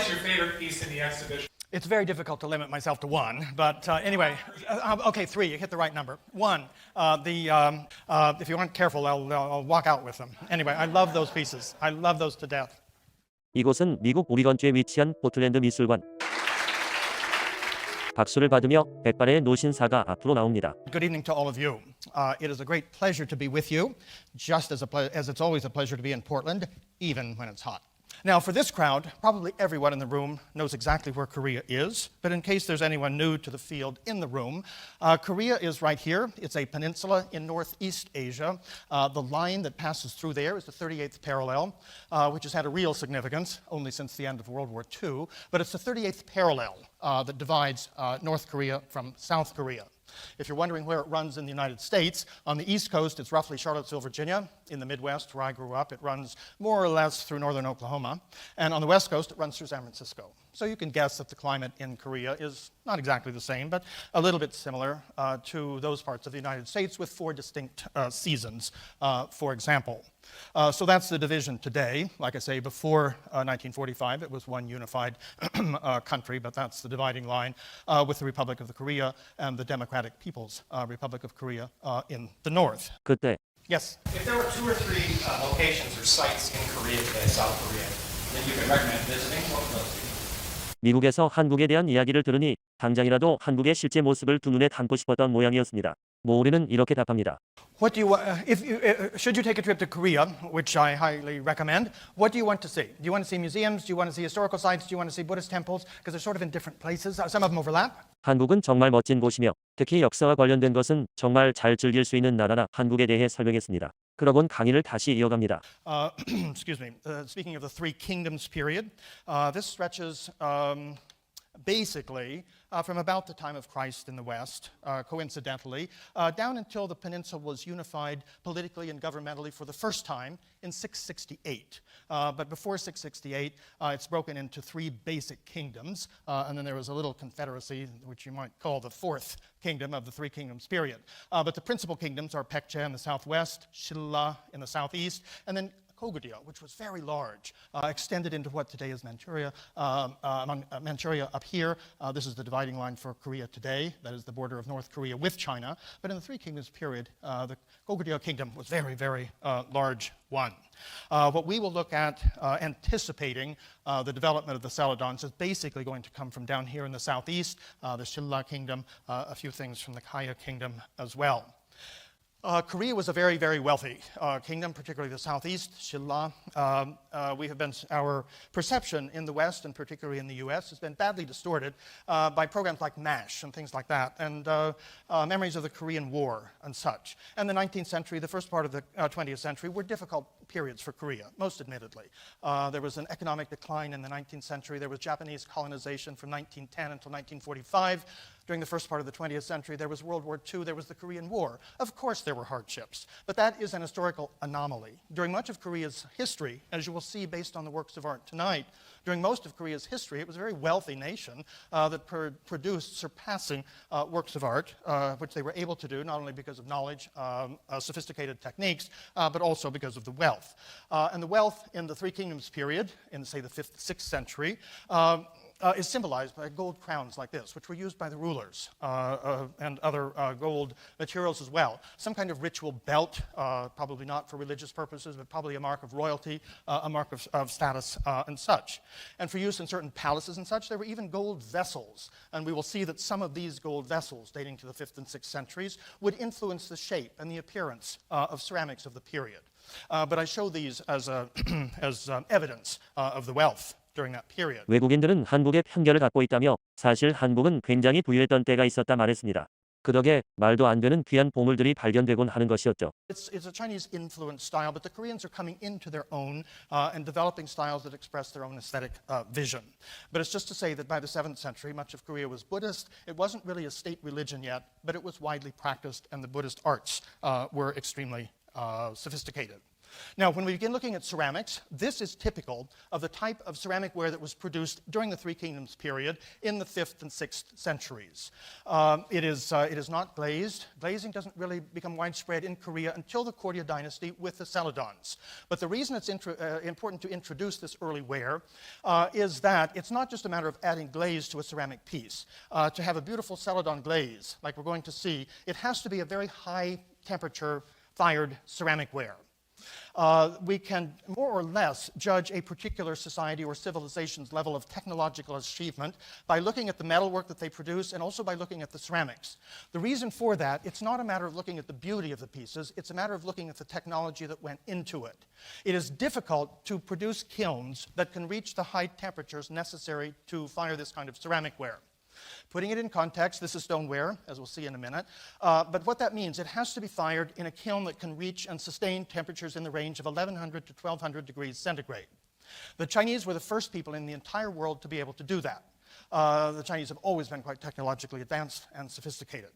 is your favorite piece in the exhibition? It's very difficult to limit myself to one, but anyway, okay, three, you hit the right number. One, if you aren't careful, I'll walk out with them. Anyway, I love those pieces. I love those to death. 이곳은 미국 오리건주에 위치한 포틀랜드 미술관. 박수를 받으며 백발의 노신사가 앞으로 나옵니다. Good evening to all of you. It is a great pleasure to be with you, just as it's always a pleasure to be in Portland, even when it's hot. Now, for this crowd, probably everyone in the room knows exactly where Korea is, but in case there's anyone new to the field in the room, Korea is right here. It's a peninsula in Northeast Asia. The line that passes through there is the 38th parallel, which has had a real significance only since the end of World War II, but it's the 38th parallel that divides North Korea from South Korea. If you're wondering where it runs in the United States, on the East Coast, it's roughly Charlottesville, Virginia. In the Midwest, where I grew up, it runs more or less through northern Oklahoma. And on the West Coast, it runs through San Francisco. So you can guess that the climate in Korea is not exactly the same, but a little bit similar to those parts of the United States with four distinct seasons, for example. So that's the division today. Like I say, before 1945, it was one unified country, but that's the dividing line with the Republic of Korea and the Democratic People's Republic of Korea in the north. 그때 Yes? If there were two or three locations or sites in Korea today, South Korea, that you could recommend visiting, what would those be? 미국에서 한국에 대한 이야기를 들으니 당장이라도 한국의 실제 모습을 두 눈에 담고 싶었던 모양이었습니다. 모우리는 이렇게 답합니다. What do you should you take a trip to Korea, which I highly recommend, what do you want to see? Do you want to see museums? Do you want to see historical sites? Do you want to see Buddhist temples? Because they're sort of in different places. Some of them overlap. 한국은 정말 멋진 곳이며 특히 역사와 관련된 것은 정말 잘 즐길 수 있는 나라라 한국에 대해 설명했습니다. 그러곤 강의를 다시 이어갑니다. Excuse me. Speaking of the Three Kingdoms period, this stretches basically from about the time of Christ in the West, coincidentally, down until the peninsula was unified politically and governmentally for the first time in 668. But before 668, it's broken into three basic kingdoms, and then there was a little confederacy, which you might call the fourth kingdom of the Three Kingdoms period. But the principal kingdoms are Baekje in the southwest, Shilla in the southeast, and then Goryeo, which was very large, extended into what today is Manchuria. Manchuria up here, this is the dividing line for Korea today. That is the border of North Korea with China. But in the Three Kingdoms period, the Goryeo kingdom was very, very large one. What we will look at anticipating the development of the celadons is basically going to come from down here in the southeast, the Shilla kingdom, a few things from the Kaya kingdom as well. Korea was a very, very wealthy kingdom, particularly the southeast, Shilla. Our perception in the West, and particularly in the US, has been badly distorted by programs like MASH and things like that, and memories of the Korean War and such. And the 19th century, the first part of the 20th century, were difficult periods for Korea, most admittedly. There was an economic decline in the 19th century. There was Japanese colonization from 1910 until 1945. During the first part of the 20th century, there was World War II, there was the Korean War. Of course there were hardships, but that is an historical anomaly. During much of Korea's history, as you will see based on the works of art tonight, during most of Korea's history, it was a very wealthy nation that produced surpassing works of art, which they were able to do not only because of knowledge, sophisticated techniques, but also because of the wealth. And the wealth in the Three Kingdoms period, in, say, the 5th, 6th century, is symbolized by gold crowns like this, which were used by the rulers and other gold materials as well. Some kind of ritual belt, probably not for religious purposes, but probably a mark of royalty, a mark of status and such. And for use in certain palaces and such, there were even gold vessels. And we will see that some of these gold vessels, dating to the 5th and 6th centuries, would influence the shape and the appearance of ceramics of the period. But I show these as evidence of the wealth during that period. 외국인들은 한국에 편견을 갖고 있다며 사실 한국은 굉장히 부유했던 때가 있었다 말했습니다. 그 덕에 말도 안 되는 귀한 보물들이 발견되곤 하는 것이었죠. It's a Chinese influence style, but the Koreans are coming into their own and developing styles that express their own aesthetic vision. But it's just to say that by the 7th century, much of Korea was Buddhist. It wasn't really a state religion yet, but it was widely practiced, and the Buddhist arts were extremely sophisticated. Now, when we begin looking at ceramics, this is typical of the type of ceramic ware that was produced during the Three Kingdoms period in the 5th and 6th centuries. It is not glazed. Glazing doesn't really become widespread in Korea until the Goryeo dynasty with the celadons. But the reason it's important to introduce this early ware is that it's not just a matter of adding glaze to a ceramic piece. To have a beautiful celadon glaze, like we're going to see, it has to be a very high temperature fired ceramic ware. We can more or less judge a particular society or civilization's level of technological achievement by looking at the metalwork that they produce and also by looking at the ceramics. The reason for that, it's not a matter of looking at the beauty of the pieces, it's a matter of looking at the technology that went into it. It is difficult to produce kilns that can reach the high temperatures necessary to fire this kind of ceramic ware. Putting it in context, this is stoneware, as we'll see in a minute. But what that means, it has to be fired in a kiln that can reach and sustain temperatures in the range of 1100 to 1200 degrees centigrade. The Chinese were the first people in the entire world to be able to do that. The Chinese have always been quite technologically advanced and sophisticated.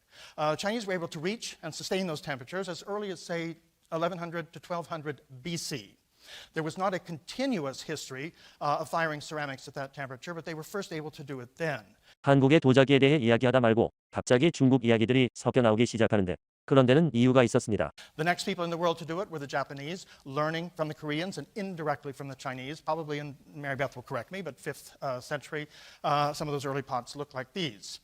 Chinese were able to reach and sustain those temperatures as early as, say, 1100 to 1200 BC. There was not a continuous history of firing ceramics at that temperature, but they were first able to do it then. 한국의 도자기에 대해 이야기하다 말고 갑자기 중국 이야기들이 섞여 나오기 시작하는데 그런 데는 이유가 있었습니다. The next people in the world to do it were the Japanese, learning from the Koreans and indirectly from the Chinese. Probably, and Mary Beth will correct me, but 5th century, some of those early pots look like these.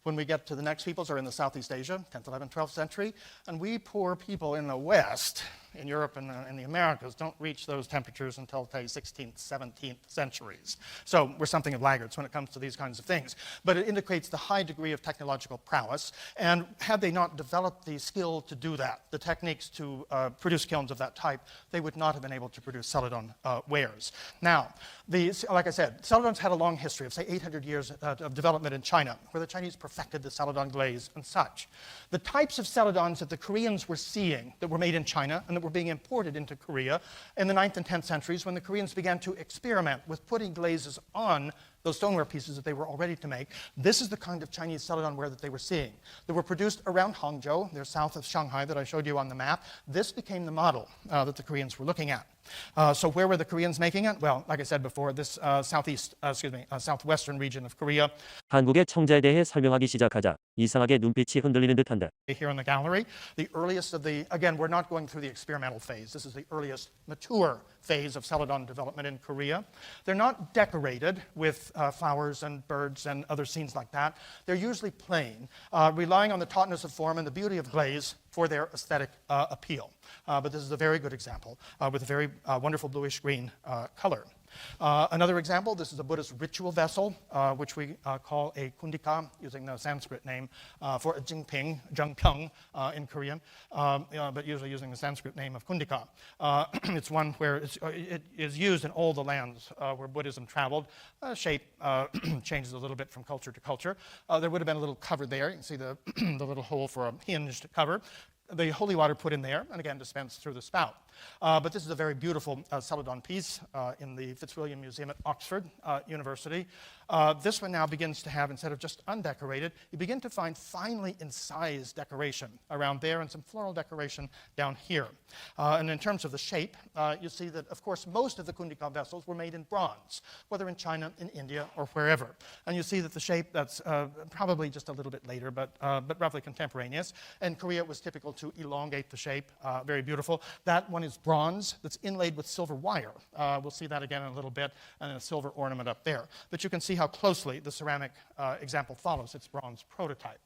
When we get to the next peoples are in the Southeast Asia, 10th, 11th, 12th century, and we poor people in the West, in Europe and in the Americas, don't reach those temperatures until, say, 16th, 17th centuries. So we're something of laggards when it comes to these kinds of things. But it indicates the high degree of technological prowess, and had they not developed the skill to do that, the techniques to produce kilns of that type, they would not have been able to produce celadon wares. Now, like I said, celadons had a long history of, say, 800 years of development in China, where the Chinese perfected the celadon glaze and such. The types of celadons that the Koreans were seeing that were made in China and that were being imported into Korea in the 9th and 10th centuries when the Koreans began to experiment with putting glazes on those stoneware pieces that they were all ready to make. This is the kind of Chinese celadon ware that they were seeing. They were produced around Hangzhou, they're south of Shanghai that I showed you on the map. This became the model that the Koreans were looking at. So where were the Koreans making it? Well, like I said before, this southwestern region of Korea. 한국의 청자에 대해 설명하기 시작하자 이상하게 눈빛이 흔들리는 듯한데 Here in the gallery, the earliest of the, again, we're not going through the experimental phase. This is the earliest mature phase of celadon development in Korea. They're not decorated with flowers and birds and other scenes like that. They're usually plain, relying on the tautness of form and the beauty of glaze for their aesthetic appeal. But this is a very good example with a very wonderful bluish-green color. Another example, this is a Buddhist ritual vessel, which we call a kundika, using the Sanskrit name for a jingping, jungpyeong in Korean, but usually using the Sanskrit name of kundika. It's one where it is used in all the lands where Buddhism traveled. Shape changes a little bit from culture to culture. There would have been a little cover there. You can see the, the little hole for a hinged cover. The holy water put in there, and again dispensed through the spout. But this is a very beautiful celadon piece in the Fitzwilliam Museum at Oxford University. This one now begins to have, instead of just undecorated, you begin to find finely incised decoration around there and some floral decoration down here. And in terms of the shape, you see that, of course, most of the kundika vessels were made in bronze, whether in China, in India, or wherever. And you see that the shape, that's probably just a little bit later, but roughly contemporaneous. In Korea, it was typical to elongate the shape, very beautiful. That one is bronze that's inlaid with silver wire. We'll see that again in a little bit, and then a silver ornament up there. But you can see how closely the ceramic example follows its bronze prototype.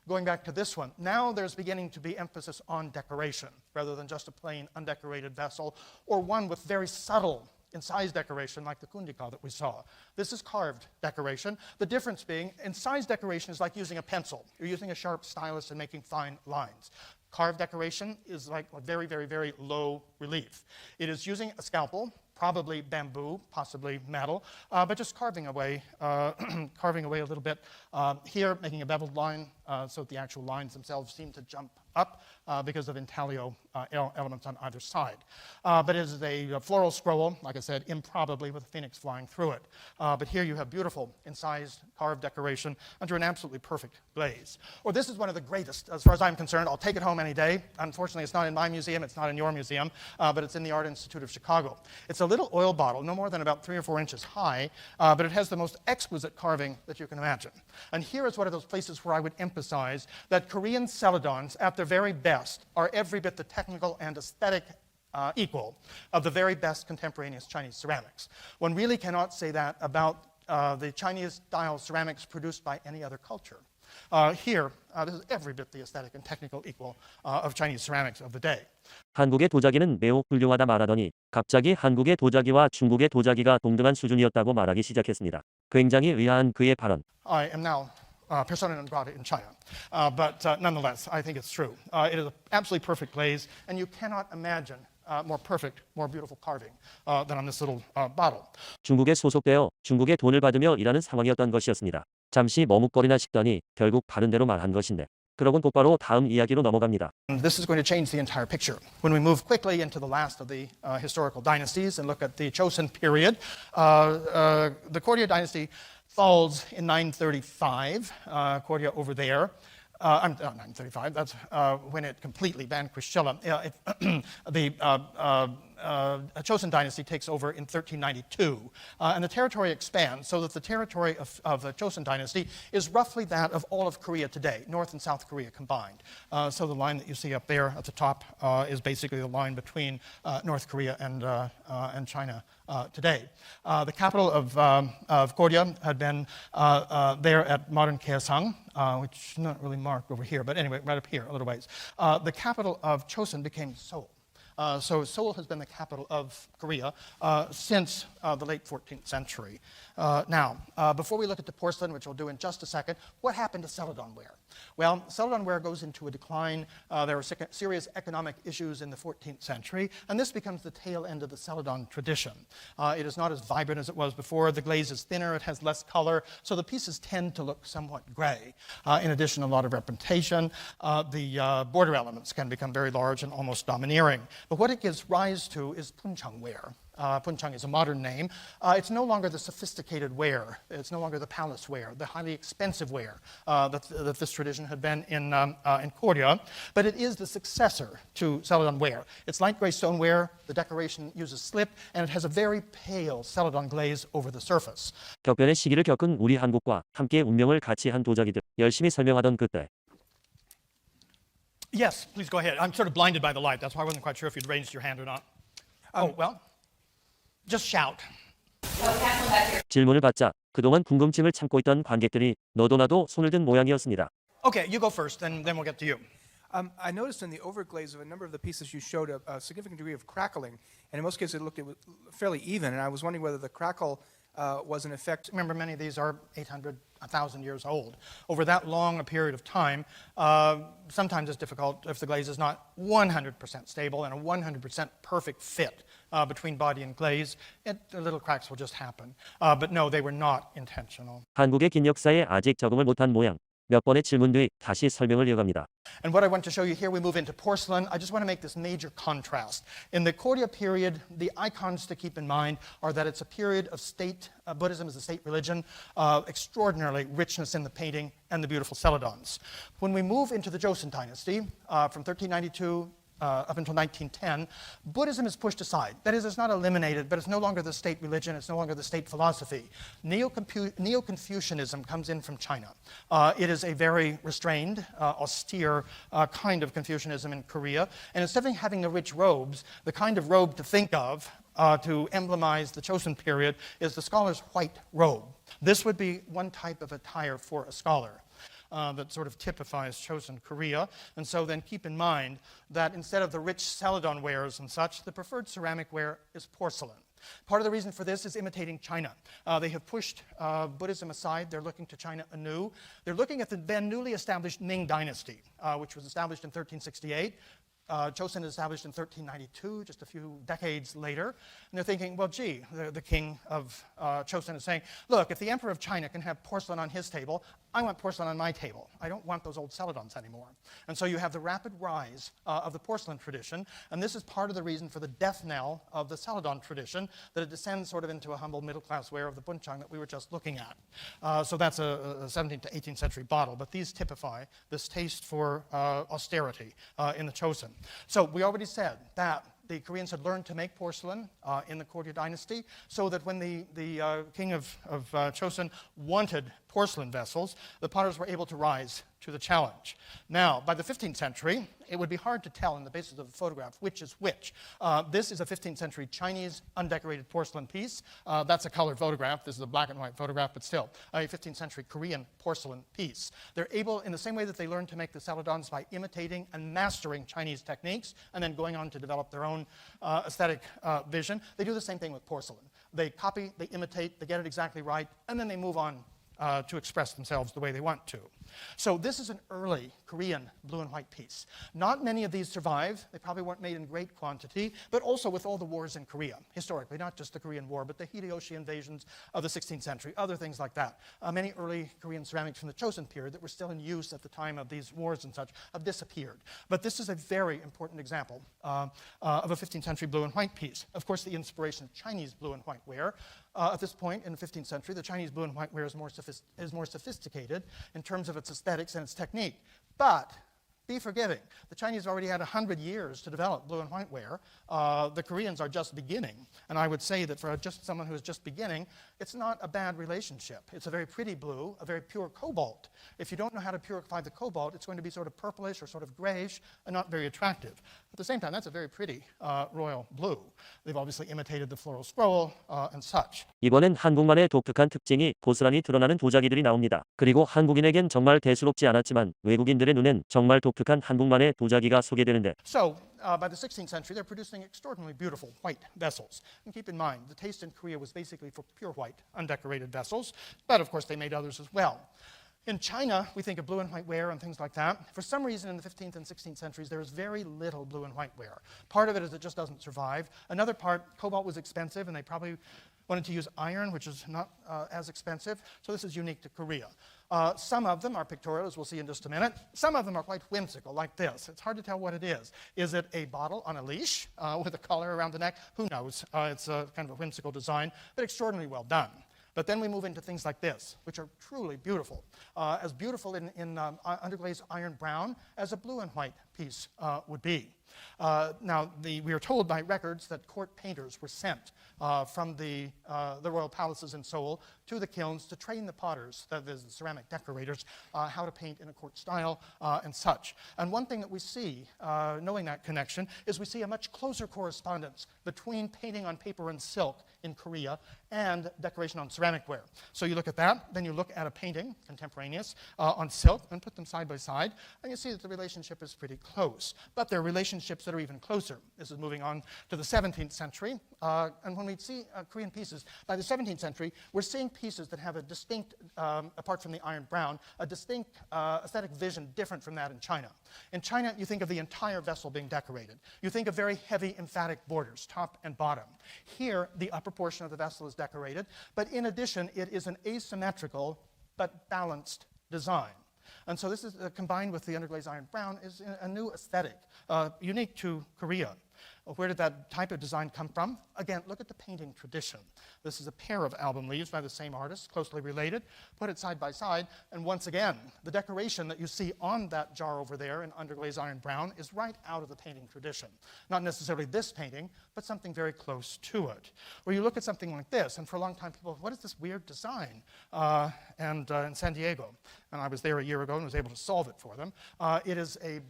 Going back to this one, now there's beginning to be emphasis on decoration, rather than just a plain undecorated vessel, or one with very subtle incised decoration like the kundika that we saw. This is carved decoration. The difference being, incised decoration is like using a pencil. You're using a sharp stylus and making fine lines. Carved decoration is like a very, very, very low relief. It is using a scalpel, probably bamboo, possibly metal, but just carving away a little bit. Here, making a beveled line so that the actual lines themselves seem to jump up because of intaglio elements on either side. But it is a floral scroll, like I said, improbably with a phoenix flying through it. But here you have beautiful incised carved decoration under an absolutely perfect glaze. Or this is one of the greatest, as far as I'm concerned. I'll take it home any day. Unfortunately, it's not in my museum, it's not in your museum, but it's in the Art Institute of Chicago. It's a little oil bottle, no more than about 3 or 4 inches high, but it has the most exquisite carving that you can imagine. And here is one of those places where I would emphasize that Korean celadons, at their very best, are every bit the technical and aesthetic equal of the very best contemporaneous Chinese ceramics. One really cannot say that about the Chinese-style ceramics produced by any other culture. Here, this is every bit the aesthetic and technical equal of Chinese ceramics of the day. 한국의 도자기는 매우 훌륭하다 말하더니 갑자기 한국의 도자기와 중국의 도자기가 동등한 수준이었다고 말하기 시작했습니다. 굉장히 의아한 그의 발언. I am now persona non grata in China, but nonetheless, I think it's true. It is an absolutely perfect glaze, and you cannot imagine more perfect, more beautiful carving than on this little bottle. 중국에 소속되어 중국의 돈을 받으며 일하는 상황이었던 것이었습니다. 잠시 머뭇거리나 싶더니 결국 바른 대로 말한 것인데. 그러곤 곧바로 다음 이야기로 넘어갑니다. This is going to change the entire picture. When we move quickly into the last of the historical dynasties and look at the Joseon period, the Goryeo dynasty falls in 935, Goryeo over there. 935, that's when it completely vanquished Shilla. The Joseon dynasty takes over in 1392, and the territory expands so that the territory of the Joseon dynasty is roughly that of all of Korea today, North and South Korea combined. So the line that you see up there at the top is basically the line between North Korea and China today. The capital of Goryeo had been there at modern Kaesang, which is not really marked over here, but anyway, right up here a little ways. The capital of Joseon became Seoul. So Seoul has been the capital of Korea since the late 14th century. Now, before we look at the porcelain, which we'll do in just a second, what happened to celadon ware? Well, celadon ware goes into a decline. There were serious economic issues in the 14th century, and this becomes the tail end of the celadon tradition. It is not as vibrant as it was before. The glaze is thinner, it has less color, so the pieces tend to look somewhat gray. In addition, a lot of representation. The border elements can become very large and almost domineering. But what it gives rise to is Buncheong ware. Buncheong is a modern name. It's no longer the sophisticated ware. It's no longer the palace ware, the highly expensive ware that this tradition had been in Goryeo. But it is the successor to celadon ware. It's light gray stoneware. The decoration uses slip, and it has a very pale celadon glaze over the surface. 격변의 시기를 겪은 우리 한국과 함께 운명을 같이 한 도자기들 열심히 설명하던 그때. Yes, please go ahead. I'm sort of blinded by the light. That's why I wasn't quite sure if you'd raised your hand or not. Well, just shout. 질문을 받자 그동안 궁금증을 참고 있던 관객들이 너도 나도 손을 든 모양이었습니다. Okay, you go first, then we'll get to you. I noticed in the overglaze of a number of the pieces you showed a significant degree of crackling, and in most cases it looked fairly even, and I was wondering whether the crackle was an effect. Remember, many of these are 800, 1,000 years old. Over that long a period of time, sometimes it's difficult if the glaze is not 100% stable and a 100% perfect fit between body and glaze. Little cracks will just happen. But no, they were not intentional. 한국의 긴 역사에 아직 적응을 못한 모양. 몇 번의 질문 뒤 다시 설명을 이어갑니다. And what I want to show you here, we move into porcelain. I just want to make this major contrast. In the Goryeo period, the icons to keep in mind are that it's a period of state, Buddhism is a state religion, extraordinarily richness in the painting and the beautiful celadons. When we move into the Joseon dynasty, from 1392 up until 1910, Buddhism is pushed aside. That is, it's not eliminated, but it's no longer the state religion, it's no longer the state philosophy. Neo-Confucianism comes in from China. It is a very restrained, austere kind of Confucianism in Korea, and instead of having the rich robes, the kind of robe to think of to emblemize the Joseon period is the scholar's white robe. This would be one type of attire for a scholar. That sort of typifies Joseon Korea. And so then keep in mind that instead of the rich celadon wares and such, the preferred ceramic ware is porcelain. Part of the reason for this is imitating China. They have pushed Buddhism aside. They're looking to China anew. They're looking at the then newly established Ming dynasty, which was established in 1368. Joseon is established in 1392, just a few decades later. And they're thinking, well, gee, the king of Joseon is saying, look, if the emperor of China can have porcelain on his table, I want porcelain on my table. I don't want those old celadons anymore. And so you have the rapid rise of the porcelain tradition, and this is part of the reason for the death knell of the celadon tradition, that it descends sort of into a humble middle-class ware of the Buncheong that we were just looking at. So that's a 17th to 18th century bottle, but these typify this taste for austerity in the Joseon. So we already said that the Koreans had learned to make porcelain in the Goryeo dynasty, so that when the king of Joseon wanted porcelain vessels, the potters were able to rise to the challenge. Now, by the 15th century, it would be hard to tell on the basis of the photograph which is which. This is a 15th century Chinese undecorated porcelain piece. That's a colored photograph. This is a black and white photograph, but still a 15th century Korean porcelain piece. They're able, in the same way that they learned to make the celadons by imitating and mastering Chinese techniques and then going on to develop their own aesthetic vision, they do the same thing with porcelain. They copy, they imitate, they get it exactly right, and then they move on to express themselves the way they want to. So this is an early Korean blue and white piece. Not many of these survive. They probably weren't made in great quantity, but also with all the wars in Korea, historically, not just the Korean War, but the Hideyoshi invasions of the 16th century, other things like that. Many early Korean ceramics from the Joseon period that were still in use at the time of these wars and such have disappeared. But this is a very important example of a 15th century blue and white piece. Of course, the inspiration of Chinese blue and white ware. At this point in the 15th century, the Chinese blue and white ware is more sophisticated in terms of its aesthetics and its technique. But be forgiving. The Chinese already had 100 years to develop blue and white ware. The Koreans are just beginning. And I would say that for just someone who is just beginning, it's not a bad relationship. It's a very pretty blue, a very pure cobalt. If you don't know how to purify the cobalt, it's going to be sort of purplish or sort of grayish and not very attractive. At the same time, that's a very pretty royal blue. They've obviously imitated the floral scroll and such. 이번엔 한국만의 독특한 특징이 고스란히 드러나는 도자기들이 나옵니다. 그리고 한국인에겐 정말 대수롭지 않았지만 외국인들의 눈엔 정말 독특한 한국만의 도자기가 소개되는데 So, by the 16th century, they're producing extraordinarily beautiful white vessels. And keep in mind, the taste in Korea was basically for pure white, undecorated vessels, but of course they made others as well. In China, we think of blue and white ware and things like that. For some reason, in the 15th and 16th centuries, there is very little blue and white ware. Part of it is it just doesn't survive. Another part, cobalt was expensive, and they probably wanted to use iron, which is not as expensive. So this is unique to Korea. Some of them are pictorial, as we'll see in just a minute. Some of them are quite whimsical, like this. It's hard to tell what it is. Is it a bottle on a leash with a collar around the neck? Who knows? It's a kind of a whimsical design, but extraordinarily well done. But then we move into things like this, which are truly beautiful. As beautiful in underglazed iron brown as a blue and white piece would be. Now, we are told by records that court painters were sent from the royal palaces in Seoul to the kilns to train the potters, that is, the ceramic decorators, how to paint in a court style and such. And one thing that we see, knowing that connection, is we see a much closer correspondence between painting on paper and silk in Korea and decoration on ceramic ware. So you look at that, then you look at a painting, contemporaneous, on silk, and put them side by side, and you see that the relationship is pretty close. But there are relationships that are even closer. This is moving on to the 17th century, and when we see Korean pieces, by the 17th century, we're seeing pieces that have a distinct, apart from the iron brown, a distinct aesthetic vision different from that in China. In China, you think of the entire vessel being decorated. You think of very heavy, emphatic borders, top and bottom. Here, the upper portion of the vessel is decorated, but in addition, it is an asymmetrical but balanced design. And so this is combined with the underglazed iron brown is a new aesthetic, unique to Korea. Where did that type of design come from? Again, look at the painting tradition. This is a pair of album leaves by the same artist, closely related. Put it side by side, and once again, the decoration that you see on that jar over there in underglazed iron brown is right out of the painting tradition. Not necessarily this painting, but something very close to it. Where you look at something like this, and for a long time people, what is this weird design? In San Diego, and I was there a year ago and was able to solve it for them. It is a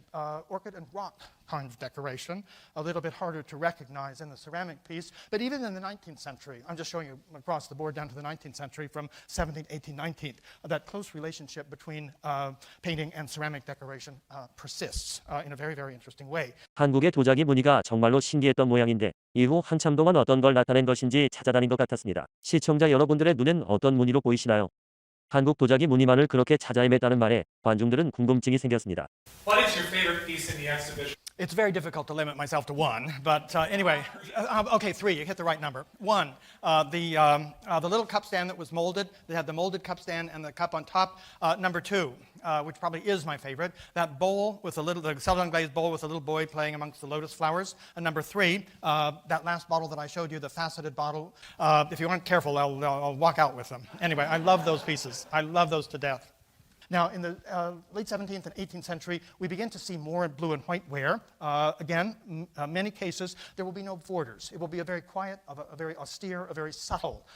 orchid and rock kind of decoration, a little bit harder to recognize in the ceramic piece, but even in the 19th century, I'm just showing you across the board down to the 19th century, from 17th, 18th, 19th, that close relationship between painting and ceramic decoration persists in a very, very interesting way. 한국의 도자기 무늬가 정말로 신기했던 모양인데 이후 한참 동안 어떤 걸 나타낸 것인지 찾아다닌 것 같았습니다. 시청자 여러분들의 눈엔 어떤 무늬로 보이시나요? 한국 도자기 무늬만을 그렇게 찾아 헤맸다는 말에 관중들은 궁금증이 생겼습니다. What is your favorite piece in the exhibition? It's very difficult to limit myself to one, but anyway, okay, three. You hit the right number. One, the little cup stand that was molded. They had the molded cup stand and the cup on top. Number two, which probably is my favorite, that bowl with the celadon glazed bowl with a little boy playing amongst the lotus flowers. And number three, that last bottle that I showed you, the faceted bottle. If you aren't careful, I'll walk out with them. Anyway, I love those pieces. I love those to death. Now, in the late 17th and 18th century, we begin to see more blue and white ware. Again, many cases, there will be no borders. It will be a very quiet, a very austere, a very subtle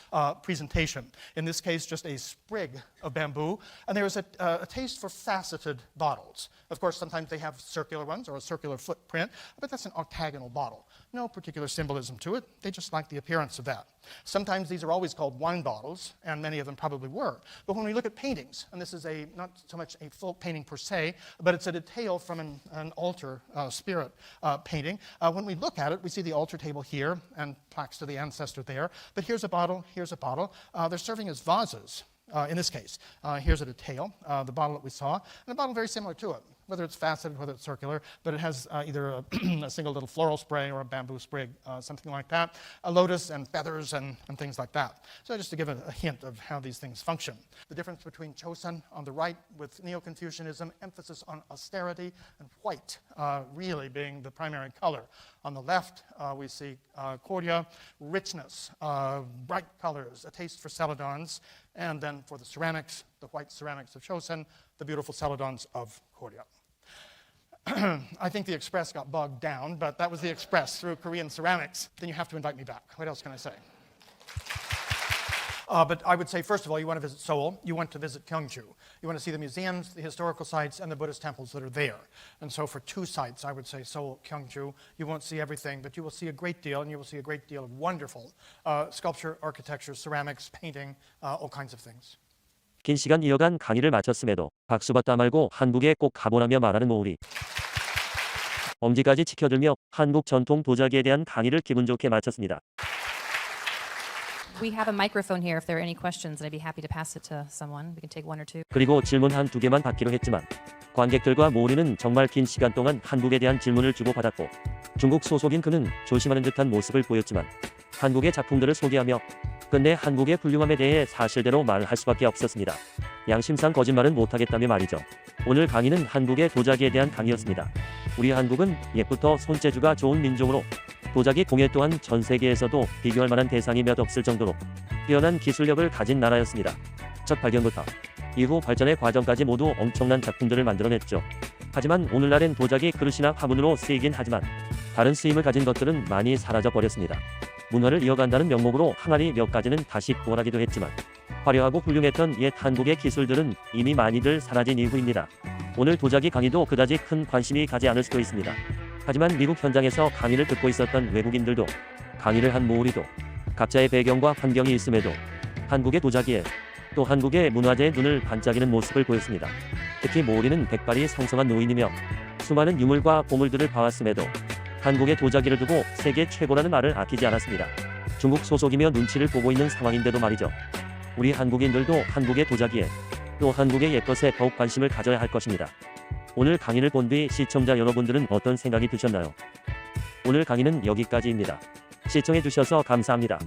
presentation. In this case, just a sprig of bamboo. And there is a taste for faceted bottles. Of course, sometimes they have circular ones or a circular footprint, but that's an octagonal bottle. No particular symbolism to it. They just like the appearance of that. Sometimes these are always called wine bottles, and many of them probably were. But when we look at paintings, and this is not so much a folk painting per se, but it's a detail from an altar spirit painting. When we look at it, we see the altar table here and plaques to the ancestor there. But here's a bottle, here's a bottle. They're serving as vases. In this case, here's a detail, the bottle that we saw, and a bottle very similar to it, whether it's faceted, whether it's circular, but it has either a single little floral spray or a bamboo sprig, something like that, a lotus and feathers and things like that. So just to give a hint of how these things function. The difference between Joseon on the right with Neo-Confucianism, emphasis on austerity, and white really being the primary color. On the left, we see Goryeo, richness, bright colors, a taste for celadons, and then for the ceramics, the white ceramics of Joseon, the beautiful celadons of Goryeo. I think the Express got bogged down, but that was the Express through Korean ceramics. Then you have to invite me back. What else can I say? But I would say, first of all, you want to visit Seoul. You want to visit Gyeongju. You want to see the museums, the historical sites, and the Buddhist temples that are there. And so for two sites, I would say Seoul, Gyeongju. You won't see everything, but you will see a great deal, and you will see a great deal of wonderful sculpture, architecture, ceramics, painting, all kinds of things. 긴 시간 이어간 강의를 마쳤음에도 박수받다 말고 한국에 꼭 가보라며 말하는 모우리. 엄지까지 지켜들며 한국 전통 도자기에 대한 강의를 기분 좋게 마쳤습니다. We have a microphone here if there are any questions, and I'd be happy to pass it to someone. We can take one or two. 그리고 질문 한두 개만 받기로 했지만 관객들과 모우리는 정말 긴 시간 동안 한국에 대한 질문을 주고받았고 중국 소속인 그는 조심하는 듯한 모습을 보였지만 한국의 작품들을 소개하며 끝내 한국의 훌륭함에 대해 사실대로 말할 수밖에 없었습니다. 양심상 거짓말은 못하겠다며 말이죠. 오늘 강의는 한국의 도자기에 대한 강의였습니다. 우리 한국은 옛부터 손재주가 좋은 민족으로 도자기 공예 또한 전 세계에서도 비교할 만한 대상이 몇 없을 정도로 뛰어난 기술력을 가진 나라였습니다. 첫 발견부터 이후 발전의 과정까지 모두 엄청난 작품들을 만들어냈죠. 하지만 오늘날엔 도자기 그릇이나 화분으로 쓰이긴 하지만 다른 쓰임을 가진 것들은 많이 사라져버렸습니다. 문화를 이어간다는 명목으로 항아리 몇 가지는 다시 구원하기도 했지만 화려하고 훌륭했던 옛 한국의 기술들은 이미 많이들 사라진 이후입니다. 오늘 도자기 강의도 그다지 큰 관심이 가지 않을 수도 있습니다. 하지만 미국 현장에서 강의를 듣고 있었던 외국인들도 강의를 한 모우리도 각자의 배경과 환경이 있음에도 한국의 도자기에 또 한국의 문화재에 눈을 반짝이는 모습을 보였습니다. 특히 모우리는 백발이 상성한 노인이며 수많은 유물과 보물들을 봐왔음에도 한국의 도자기를 두고 세계 최고라는 말을 아끼지 않았습니다. 중국 소속이며 눈치를 보고 있는 상황인데도 말이죠. 우리 한국인들도 한국의 도자기에 또 한국의 옛것에 더욱 관심을 가져야 할 것입니다. 오늘 강의를 본 뒤 시청자 여러분들은 어떤 생각이 드셨나요? 오늘 강의는 여기까지입니다. 시청해 주셔서 감사합니다.